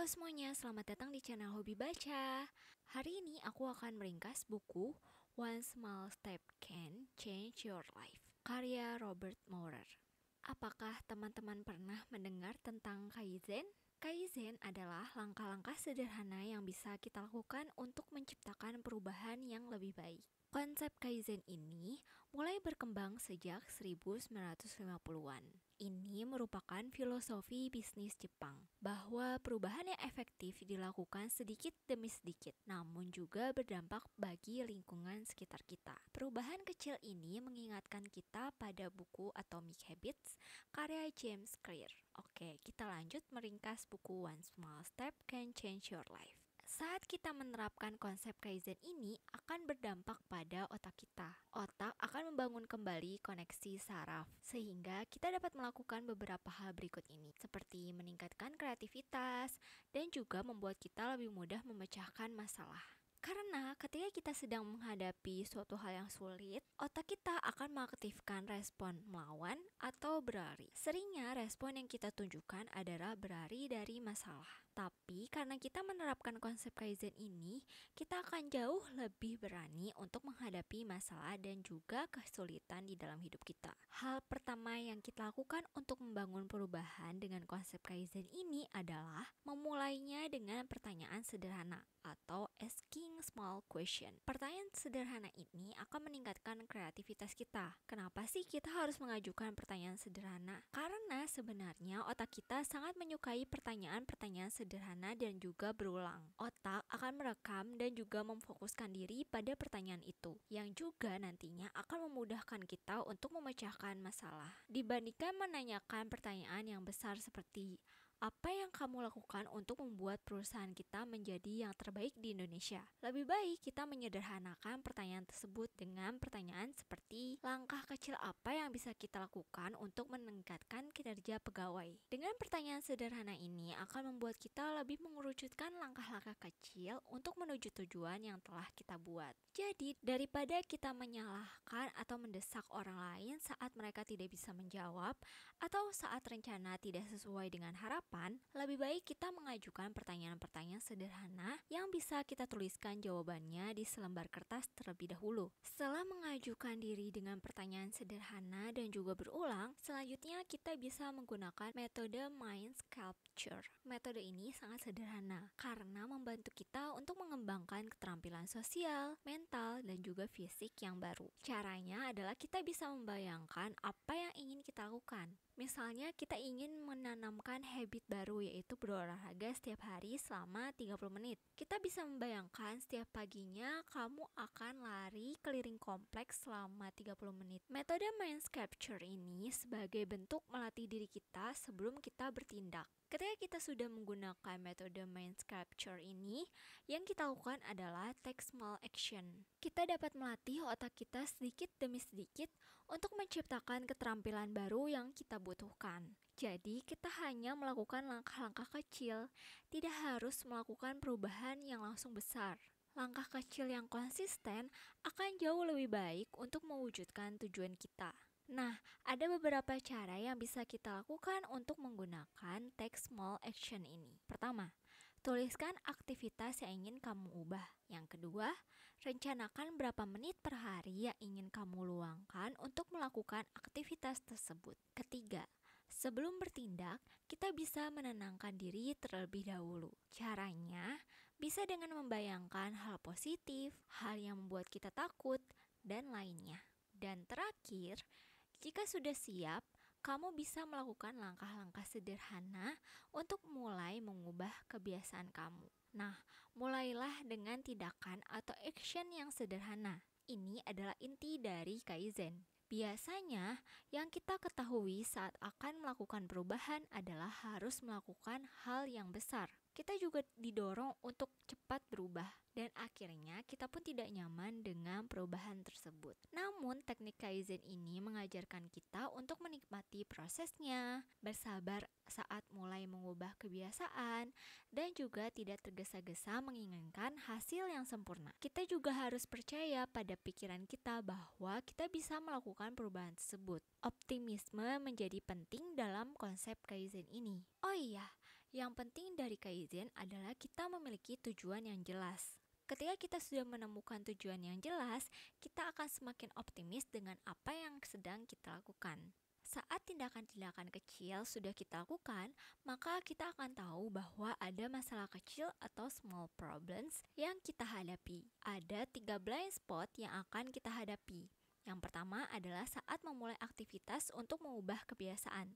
Halo semuanya, selamat datang di channel Hobi Baca. Hari ini aku akan meringkas buku One Small Step Can Change Your Life, karya Robert Maurer. Apakah teman-teman pernah mendengar tentang Kaizen? Kaizen adalah langkah-langkah sederhana yang bisa kita lakukan untuk menciptakan perubahan yang lebih baik. Konsep Kaizen ini mulai berkembang sejak 1950-an. Ini merupakan filosofi bisnis Jepang, bahwa perubahan yang efektif dilakukan sedikit demi sedikit, namun juga berdampak bagi lingkungan sekitar kita. Perubahan kecil ini mengingatkan kita pada buku Atomic Habits, karya James Clear. Oke, kita lanjut meringkas buku One Small Step Can Change Your Life. Saat kita menerapkan konsep Kaizen ini akan berdampak pada otak kita. Otak akan membangun kembali koneksi saraf, sehingga kita dapat melakukan beberapa hal berikut ini, seperti meningkatkan kreativitas dan juga membuat kita lebih mudah memecahkan masalah. Karena ketika kita sedang menghadapi suatu hal yang sulit, otak kita akan mengaktifkan respon melawan atau berlari. Seringnya respon yang kita tunjukkan adalah berlari dari masalah. Tapi karena kita menerapkan konsep Kaizen ini, kita akan jauh lebih berani untuk menghadapi masalah dan juga kesulitan di dalam hidup kita. Hal pertama yang kita lakukan untuk membangun perubahan dengan konsep Kaizen ini adalah memulainya dengan pertanyaan sederhana atau asking small question. Pertanyaan sederhana ini akan meningkatkan kreativitas kita. Kenapa sih kita harus mengajukan pertanyaan sederhana? Karena sebenarnya otak kita sangat menyukai pertanyaan-pertanyaan sederhana dan juga berulang. Otak akan merekam dan juga memfokuskan diri pada pertanyaan itu, yang juga nantinya akan memudahkan kita untuk memecahkan masalah. Dibandingkan menanyakan pertanyaan yang besar seperti apa yang kamu lakukan untuk membuat perusahaan kita menjadi yang terbaik di Indonesia? Lebih baik kita menyederhanakan pertanyaan tersebut dengan pertanyaan seperti langkah kecil apa yang bisa kita lakukan untuk meningkatkan kinerja pegawai. Dengan pertanyaan sederhana ini akan membuat kita lebih mengerucutkan langkah-langkah kecil untuk menuju tujuan yang telah kita buat. Jadi, daripada kita menyalahkan atau mendesak orang lain saat mereka tidak bisa menjawab atau saat rencana tidak sesuai dengan harapan, lebih baik kita mengajukan pertanyaan-pertanyaan sederhana yang bisa kita tuliskan jawabannya di selembar kertas terlebih dahulu. Setelah mengajukan diri dengan pertanyaan sederhana dan juga berulang, selanjutnya kita bisa menggunakan metode mind sculpture. Metode ini sangat sederhana karena membantu kita untuk mengembangkan keterampilan sosial, mental, dan juga fisik yang baru. Caranya adalah kita bisa membayangkan apa yang ingin kita lakukan. Misalnya kita ingin menanamkan habit baru, yaitu berolahraga setiap hari selama 30 menit. Kita bisa membayangkan setiap paginya kamu akan lari keliling kompleks selama 30 menit. Metode mind sculpture ini sebagai bentuk melatih diri kita sebelum kita bertindak. Ketika kita sudah menggunakan metode mind sculpture ini, yang kita lakukan adalah take small action. Kita dapat melatih otak kita sedikit demi sedikit untuk menciptakan keterampilan baru yang kita butuhkan. Jadi, kita hanya melakukan langkah-langkah kecil, tidak harus melakukan perubahan yang langsung besar. Langkah kecil yang konsisten akan jauh lebih baik untuk mewujudkan tujuan kita. Nah, ada beberapa cara yang bisa kita lakukan untuk menggunakan take small action ini. Pertama, tuliskan aktivitas yang ingin kamu ubah. Yang kedua, rencanakan berapa menit per hari yang ingin kamu luangkan untuk melakukan aktivitas tersebut. Ketiga, sebelum bertindak, kita bisa menenangkan diri terlebih dahulu. Caranya bisa dengan membayangkan hal positif, hal yang membuat kita takut, dan lainnya. Dan terakhir, jika sudah siap, kamu bisa melakukan langkah-langkah sederhana untuk mulai mengubah kebiasaan kamu. Nah, mulailah dengan tindakan atau action yang sederhana. Ini adalah inti dari Kaizen. Biasanya, yang kita ketahui saat akan melakukan perubahan adalah harus melakukan hal yang besar. Kita juga didorong untuk cepat berubah, dan akhirnya kita pun tidak nyaman dengan perubahan tersebut. Namun, teknik Kaizen ini mengajarkan kita untuk menikmati prosesnya, bersabar saat mulai mengubah kebiasaan, dan juga tidak tergesa-gesa menginginkan hasil yang sempurna. Kita juga harus percaya pada pikiran kita bahwa kita bisa melakukan perubahan tersebut. Optimisme menjadi penting dalam konsep Kaizen ini. Oh iya, Yang penting dari Kaizen adalah kita memiliki tujuan yang jelas. Ketika kita sudah menemukan tujuan yang jelas, kita akan semakin optimis dengan apa yang sedang kita lakukan. Saat tindakan-tindakan kecil sudah kita lakukan, maka kita akan tahu bahwa ada masalah kecil atau small problems yang kita hadapi. Ada 3 blind spot yang akan kita hadapi. Yang pertama adalah saat memulai aktivitas untuk mengubah kebiasaan.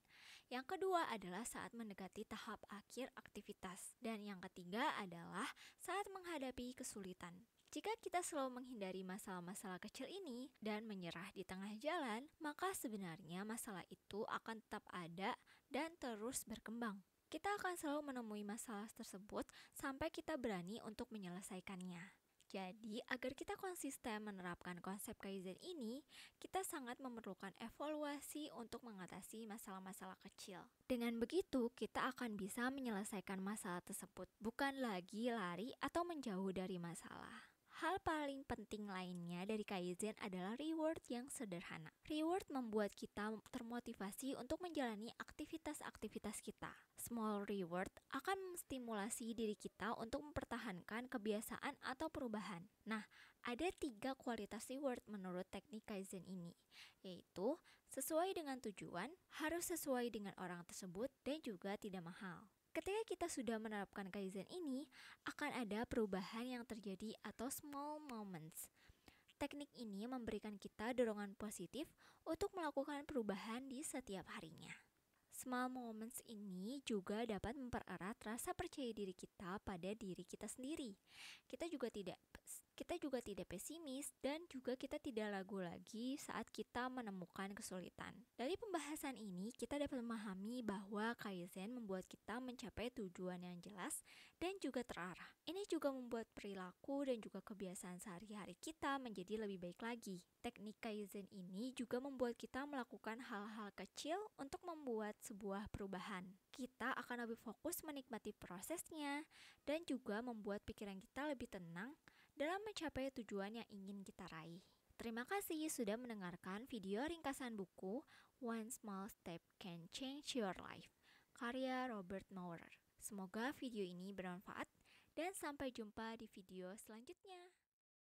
Yang kedua adalah saat mendekati tahap akhir aktivitas. Dan yang ketiga adalah saat menghadapi kesulitan. Jika kita selalu menghindari masalah-masalah kecil ini dan menyerah di tengah jalan, maka sebenarnya masalah itu akan tetap ada dan terus berkembang. Kita akan selalu menemui masalah tersebut sampai kita berani untuk menyelesaikannya. Jadi, agar kita konsisten menerapkan konsep Kaizen ini, kita sangat memerlukan evaluasi untuk mengatasi masalah-masalah kecil. Dengan begitu, kita akan bisa menyelesaikan masalah tersebut, bukan lagi lari atau menjauh dari masalah. Hal paling penting lainnya dari Kaizen adalah reward yang sederhana. Reward membuat kita termotivasi untuk menjalani aktivitas-aktivitas kita. Small reward akan menstimulasi diri kita untuk mempertahankan kebiasaan atau perubahan. Nah, ada 3 kualitas reward menurut teknik Kaizen ini, yaitu sesuai dengan tujuan, harus sesuai dengan orang tersebut, dan juga tidak mahal. Ketika kita sudah menerapkan Kaizen ini, akan ada perubahan yang terjadi atau small moments. Teknik ini memberikan kita dorongan positif untuk melakukan perubahan di setiap harinya. Small moments ini juga dapat mempererat rasa percaya diri kita pada diri kita sendiri. Kita juga tidak pesimis dan juga kita tidak ragu lagi saat kita menemukan kesulitan. Dari pembahasan ini, kita dapat memahami bahwa Kaizen membuat kita mencapai tujuan yang jelas dan juga terarah. Ini juga membuat perilaku dan juga kebiasaan sehari-hari kita menjadi lebih baik lagi. Teknik Kaizen ini juga membuat kita melakukan hal-hal kecil untuk membuat sebuah perubahan. Kita akan lebih fokus menikmati prosesnya dan juga membuat pikiran kita lebih tenang dalam mencapai tujuan yang ingin kita raih. Terima kasih sudah mendengarkan video ringkasan buku One Small Step Can Change Your Life, karya Robert Maurer. Semoga video ini bermanfaat dan sampai jumpa di video selanjutnya.